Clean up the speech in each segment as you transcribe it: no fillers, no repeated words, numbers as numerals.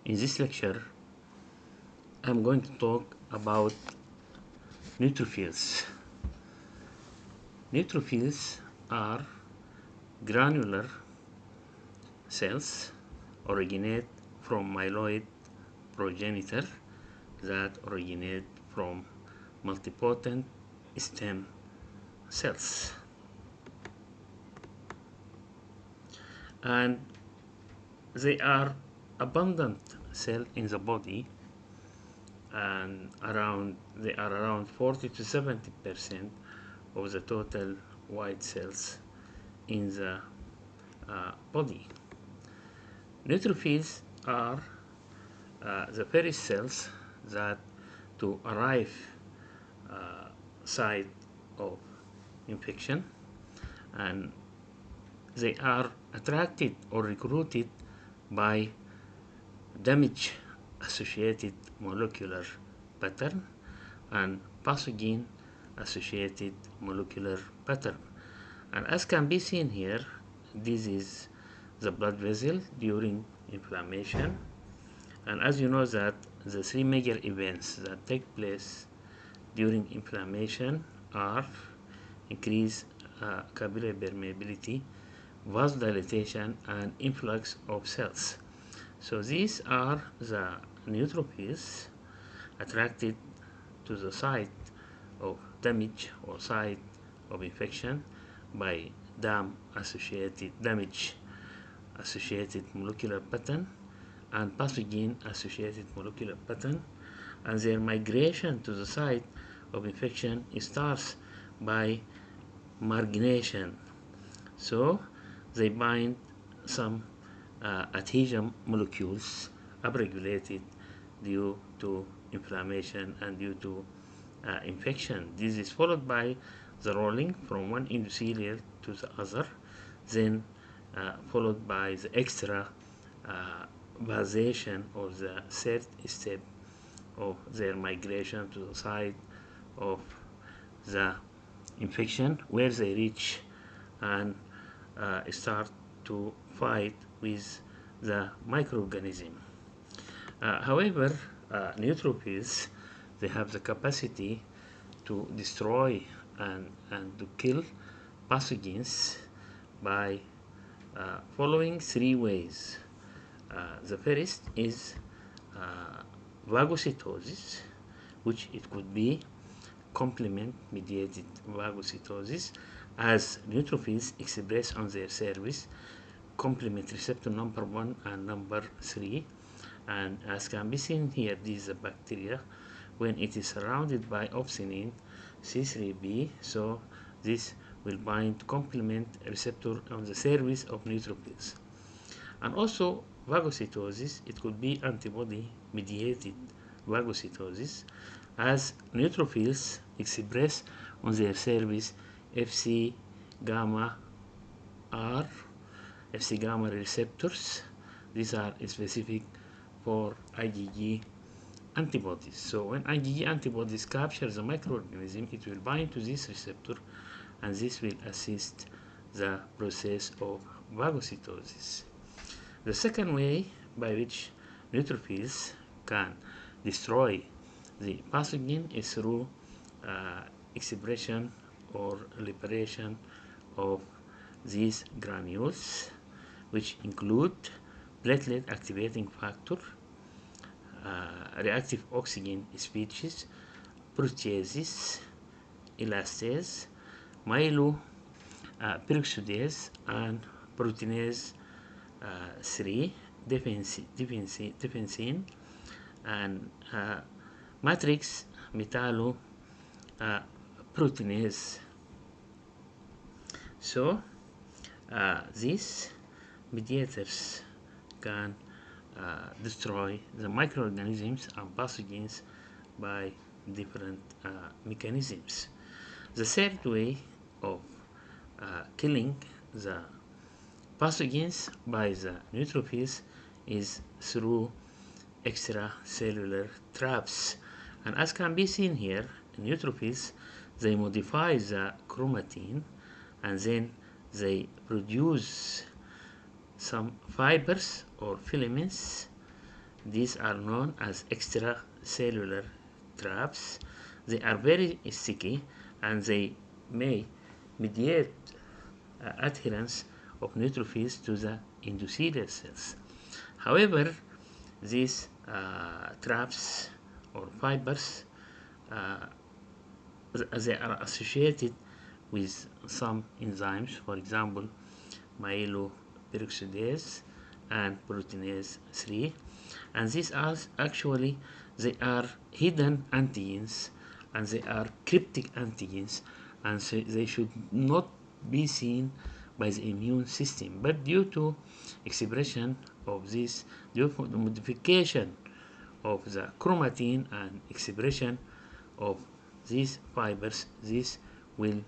In this lecture, I'm going to talk about neutrophils. Neutrophils are granular cells originate from myeloid progenitor that originate from multipotent stem cells. And they are abundant cell in the body, and they are around 40 to 70% of the total white cells in the body. Neutrophils are the first cells that to arrive site of infection, and they are attracted or recruited by damage associated molecular pattern and pathogen associated molecular pattern. And as can be seen here, this is the blood vessel during inflammation. And as you know that the three major events that take place during inflammation are increased capillary permeability, vasodilatation, and influx of cells. So these are the neutrophils attracted to the site of damage or site of infection by damage associated molecular pattern and pathogen associated molecular pattern, and their migration to the site of infection starts by margination. So they bind some adhesion molecules upregulated due to inflammation and due to infection. This is followed by the rolling from one endothelial to the other, then followed by the extra vasation or the third step of their migration to the site of the infection, where they reach and start to fight with the microorganism. However, neutrophils, they have the capacity to destroy and to kill pathogens by following three ways. The first is phagocytosis, which it could be complement-mediated phagocytosis, as neutrophils express on their surface complement receptor number 1 and number 3, and as can be seen here, this is a bacteria when it is surrounded by opsinin C3b, so this will bind complement receptor on the surface of neutrophils. And also phagocytosis, it could be antibody mediated phagocytosis, as neutrophils express on their surface Fc gamma R, Fc gamma receptors. These are specific for IgG antibodies. So when IgG antibodies capture the microorganism, it will bind to this receptor, and this will assist the process of phagocytosis. The second way by which neutrophils can destroy the pathogen is through expression or liberation of these granules, which include platelet activating factor, reactive oxygen species, proteases, elastase, myeloperoxidase, and proteinase 3, defensin, and matrix metalloproteinase. So these mediators can destroy the microorganisms and pathogens by different mechanisms. The third way of killing the pathogens by the neutrophils is through extracellular traps, and as can be seen here, neutrophils, they modify the chromatin, and then they produce some fibers or filaments These are known as extracellular traps. They are very sticky and they may mediate adherence of neutrophils to the endothelial cells. However, these traps or fibers, uh, they are associated with some enzymes, for example, myeloperoxidase and proteinase 3, and these are actually, they are hidden antigens and they are cryptic antigens, and so they should not be seen by the immune system, but due to expression of this, due to the modification of the chromatin and expression of these fibers, this will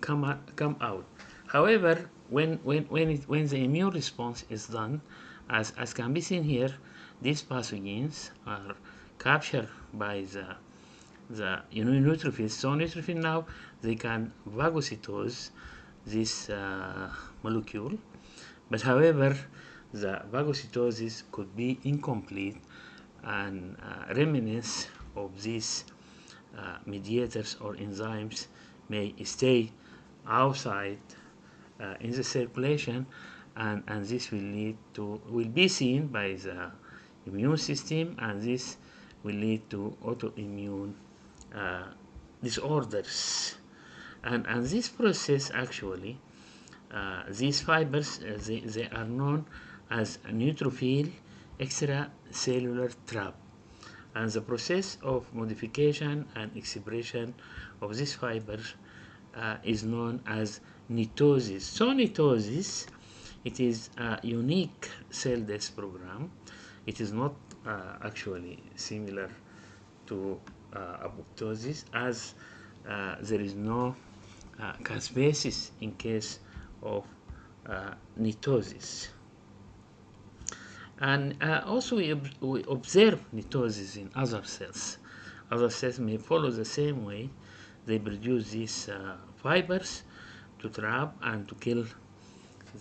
come out. However, when the immune response is done, as can be seen here, these pathogens are captured by the neutrophils. So neutrophil now, they can phagocytose this molecule, but however, the phagocytosis could be incomplete, and remnants of these mediators or enzymes may stay outside in the circulation, and this will be seen by the immune system, and this will lead to autoimmune uh, disorders. And this process actually, these fibers, they are known as a neutrophil extracellular trap, and the process of modification and expression of these fibers is known as NETosos. So NETosos, it is a unique cell death program. It is not actually similar to apoptosis, as there is no caspase in case of NETosos. And also we observe NETosos in other cells. Other cells may follow the same way. They produce these fibers to trap and to kill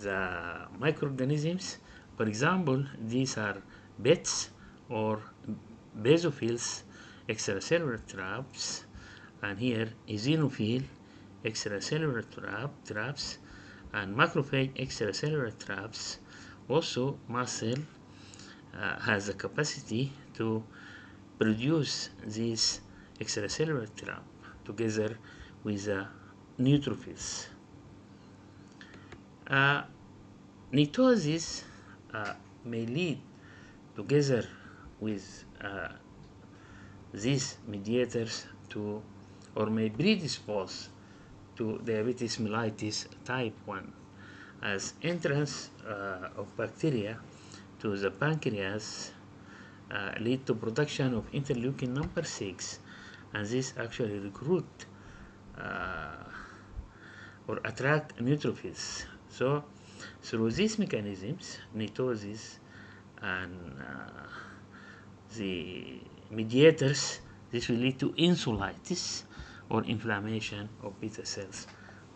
the microorganisms. For example, these are BETs or basophils extracellular traps, and here eosinophil extracellular traps, and macrophage extracellular traps. Also, mast cell has the capacity to produce these extracellular trap together with the neutrophils. NETosis may lead together with these mediators to, or may predispose to diabetes mellitus type 1, as entrance of bacteria to the pancreas lead to production of interleukin number 6, and this actually recruit or attract neutrophils. So through these mechanisms, NETosis and the mediators, this will lead to insulitis or inflammation of beta cells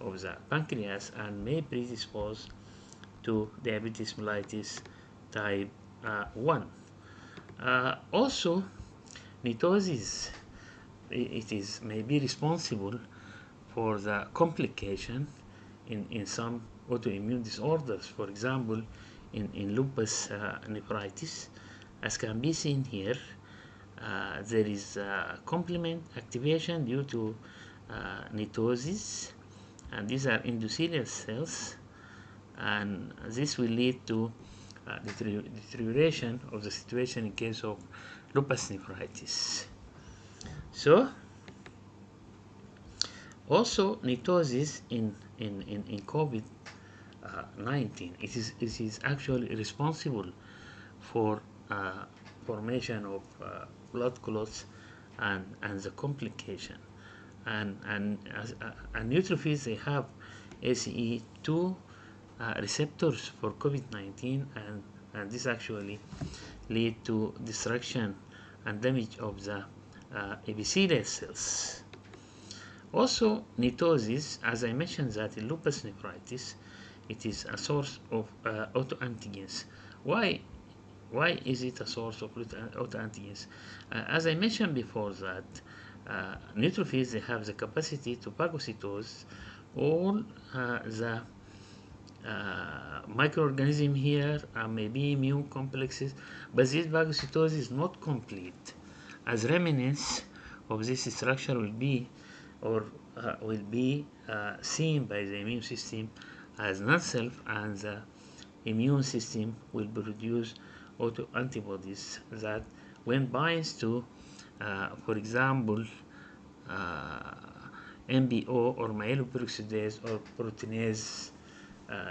of the pancreas, and may predispose to diabetes mellitus type 1. Also, NETosis, may be responsible for the complication in some autoimmune disorders. For example, in lupus nephritis, as can be seen here, there is complement activation due to NETosis, and these are endothelial cells, and this will lead to deterioration of the situation in case of lupus nephritis. So also NETosis in COVID-19, it is actually responsible for formation of blood clots and the complication, and neutrophils, they have ACE2 receptors for COVID-19, and this actually lead to destruction and damage of the epithelial cells. Also, NETosis, as I mentioned, that in lupus nephritis, it is a source of autoantigens. Why why is it a source of autoantigens? As I mentioned before, that neutrophils, they have the capacity to phagocytose all the microorganism here, maybe immune complexes, but this phagocytosis is not complete, as remnants of this structure will be seen by the immune system as non-self, and the immune system will produce autoantibodies that, when binds to, for example, MBO or myeloperoxidase or proteinase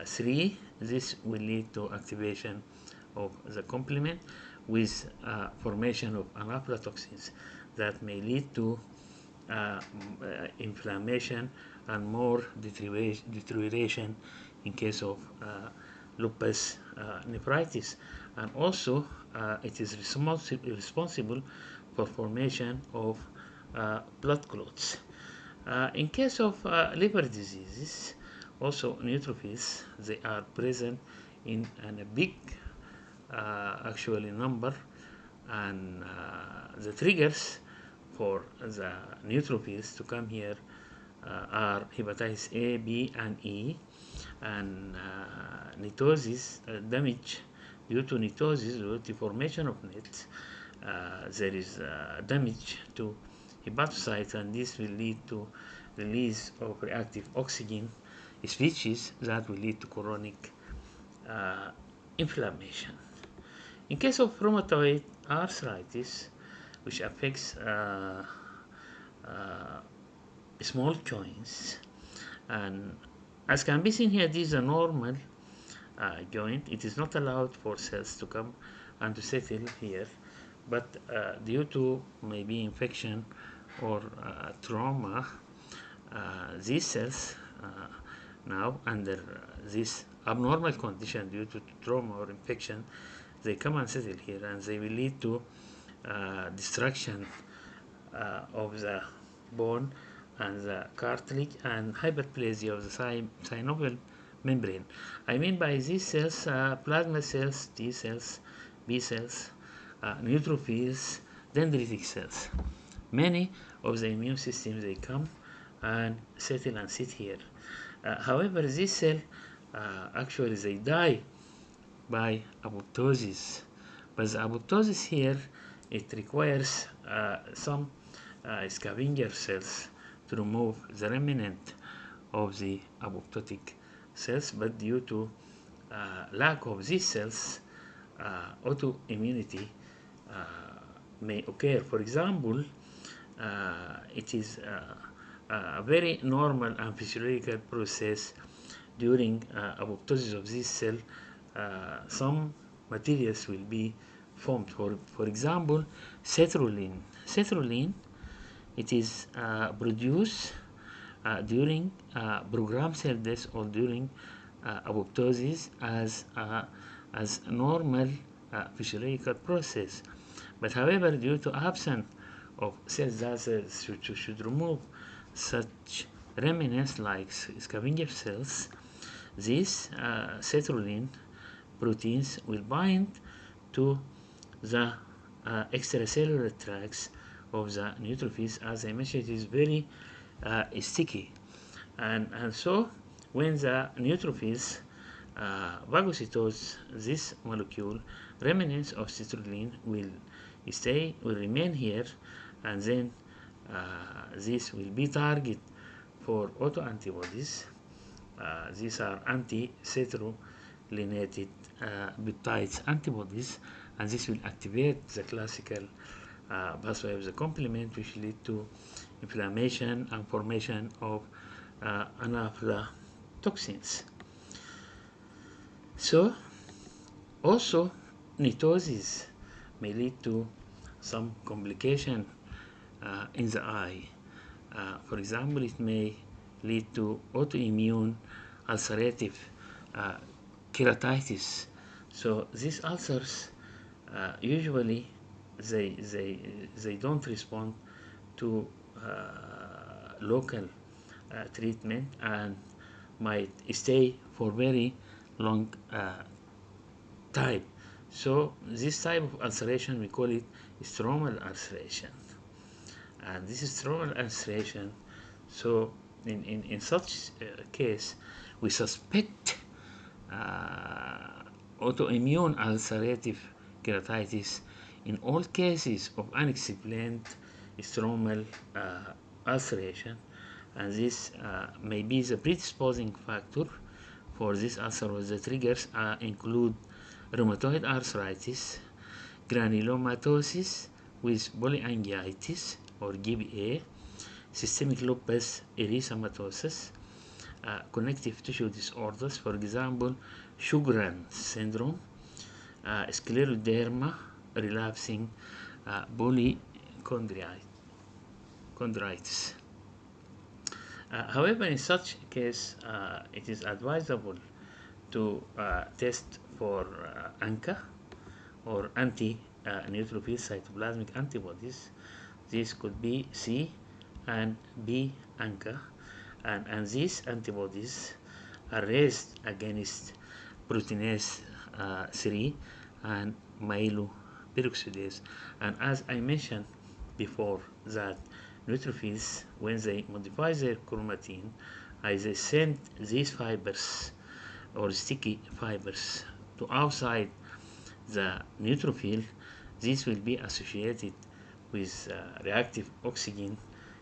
3, this will lead to activation of the complement with formation of anaphylotoxins that may lead to inflammation and more deterioration in case of lupus nephritis. And also it is responsible for formation of blood clots. In case of liver diseases, also neutrophils, they are present in a big actually number, and the triggers for the neutrophils to come here are hepatitis A, B, and E, and NETosos, damage due to NETosos, due to formation of NETs. There is damage to hepatocytes, and this will lead to release of reactive oxygen species that will lead to chronic inflammation. In case of rheumatoid arthritis, which affects small joints, and as can be seen here, this is a normal joint. It is not allowed for cells to come and to settle here, but due to maybe infection or trauma, these cells now under this abnormal condition due to trauma or infection, they come and settle here, and they will lead to destruction of the bone and the cartilage and hyperplasia of the synovial membrane. I mean by these cells, plasma cells, T cells, B cells, neutrophils, dendritic cells. Many of the immune system, they come and settle and sit here. However, this cell actually they die by apoptosis, but the apoptosis here, it requires some scavenger cells to remove the remnant of the apoptotic cells, but due to lack of these cells, autoimmunity may occur. For example, it is a very normal and physiological process during apoptosis of this cell. Some materials will be formed. For example, sertraline. Sertraline, it is produced during programmed cell death or during apoptosis as a normal physiological process. But however, due to absence of cells that should remove such remnants like scavenger cells, these sertraline proteins will bind to the extracellular tracts of the neutrophils. As I mentioned, it is very sticky, and so when the neutrophils phagocytose this molecule, remnants of sertraline will remain here, and then this will be target for autoantibodies. These are anti-sertralinated peptides antibodies, and this will activate the classical pathway of the complement, which lead to inflammation and formation of anaphylotoxins. So also NETosis may lead to some complication in the eye. For example, it may lead to autoimmune ulcerative keratitis. So these ulcers usually they don't respond to local treatment and might stay for very long time. So this type of ulceration, we call it stromal ulceration. And this stromal ulceration, so in such case, we suspect autoimmune ulcerative keratitis in all cases of unexplained stromal ulceration, and this may be the predisposing factor for this ulcer. The triggers include rheumatoid arthritis, granulomatosis with polyangiitis or GBA, systemic lupus erythematosus, connective tissue disorders, for example, Sjogren's syndrome, scleroderma, relapsing polychondritis. However, in such case, it is advisable to test for ANCA or anti-neutrophil cytoplasmic antibodies. This could be C and B ANCA, and these antibodies are raised against proteinase 3 and myeloperoxidase. And as I mentioned before, that neutrophils, when they modify their chromatin, they send these fibers or sticky fibers to outside the neutrophil. This will be associated with reactive oxygen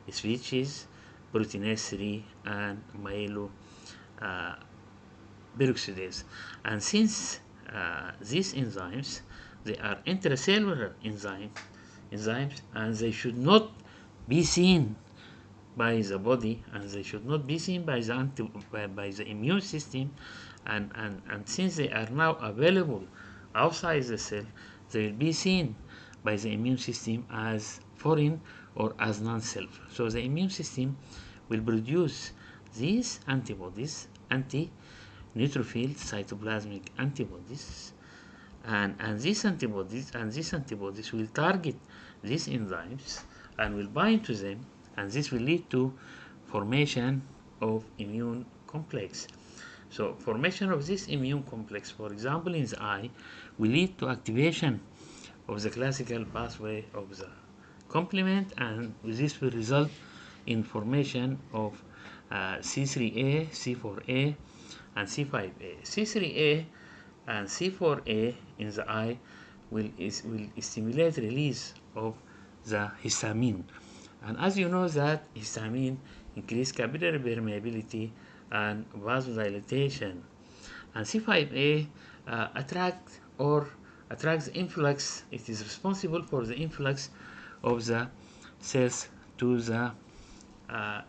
switches, proteinase 3 and myeloperoxidase. And since these enzymes, they are intracellular enzymes, and they should not be seen by the body, and they should not be seen by the immune system, and since they are now available outside the cell, they will be seen by the immune system as foreign or as non-self. So the immune system will produce these antibodies, anti-neutrophil cytoplasmic antibodies, and these antibodies will target these enzymes and will bind to them, and this will lead to formation of immune complex. So formation of this immune complex, for example in the eye, will lead to activation of the classical pathway of the complement, and this will result in formation of C3A, C4A, and C5A. C3A and C4A in the eye will stimulate release of the histamine, and as you know that histamine increase capillary permeability and vasodilatation, and C5A attracts the influx. It is responsible for the influx of the cells to the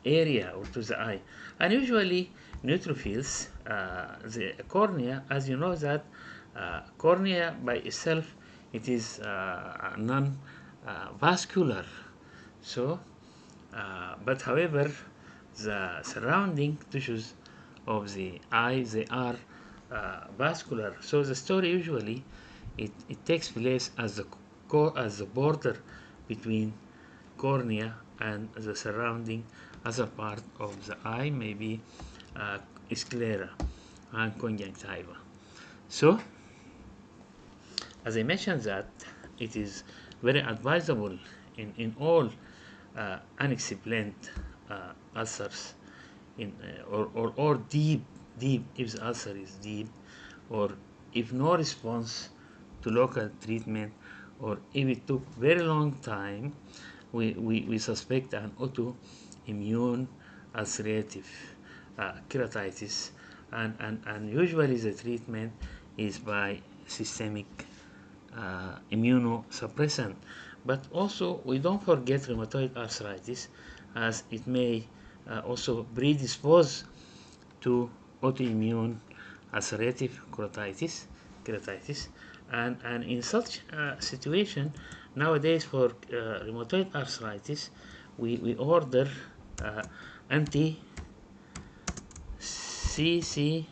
area or to the eye. And usually neutrophils, the cornea, as you know that cornea by itself, it is non-vascular. So, but however, the surrounding tissues of the eye, they are vascular. So the story usually it takes place as the border between cornea and the surrounding other part of the eye, maybe sclera and conjunctiva. So, as I mentioned that it is very advisable in all unexplained ulcers, or deep, if the ulcer is deep, or if no response to local treatment, or if it took very long time, we suspect an autoimmune ulcerative keratitis, and usually the treatment is by systemic immunosuppressant. But also we don't forget rheumatoid arthritis, as it may also predispose to autoimmune ulcerative keratitis, and in such situation nowadays for rheumatoid arthritis, we order anti CCB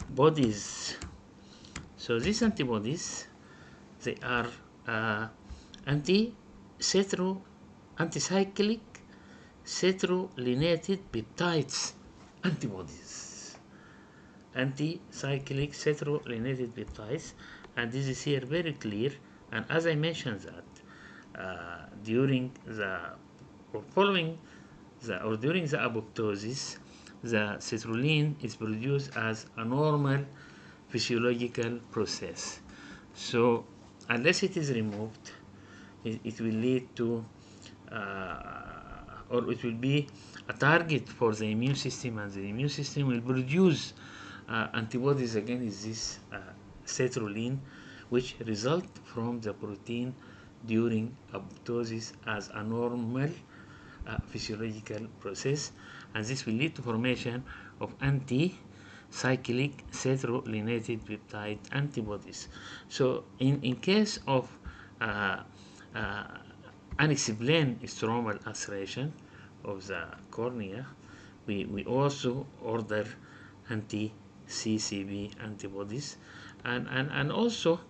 antibodies. So these antibodies, they are anticyclic citrullinated peptides antibodies. anti-cyclic cetro-linated peptides, and this is here very clear. And as I mentioned that during the or following the or during the apoptosis, the citrulline is produced as a normal physiological process. So unless it is removed, it will lead to or it will be a target for the immune system, and the immune system will produce antibodies against this citrulline, which result from the protein during apoptosis as a normal physiological process, and this will lead to formation of anti-cyclic cetro-linated peptide antibodies. So in case of uh, unexplained stromal ulceration of the cornea, we also order anti-CCB antibodies, and also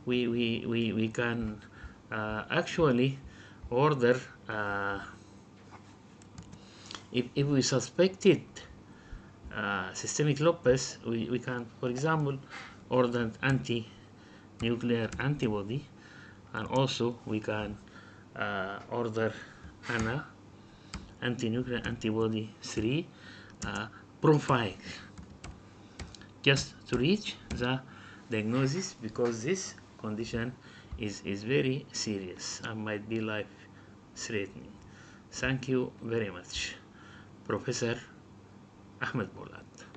we can actually order if we suspected systemic lupus, we can, for example, order anti-nuclear antibody, and also we can order ANA, anti-nuclear antibody 3 profile, just to reach the diagnosis, because this condition is very serious and might be life threatening. Thank you very much. Professor Ahmed Bolat.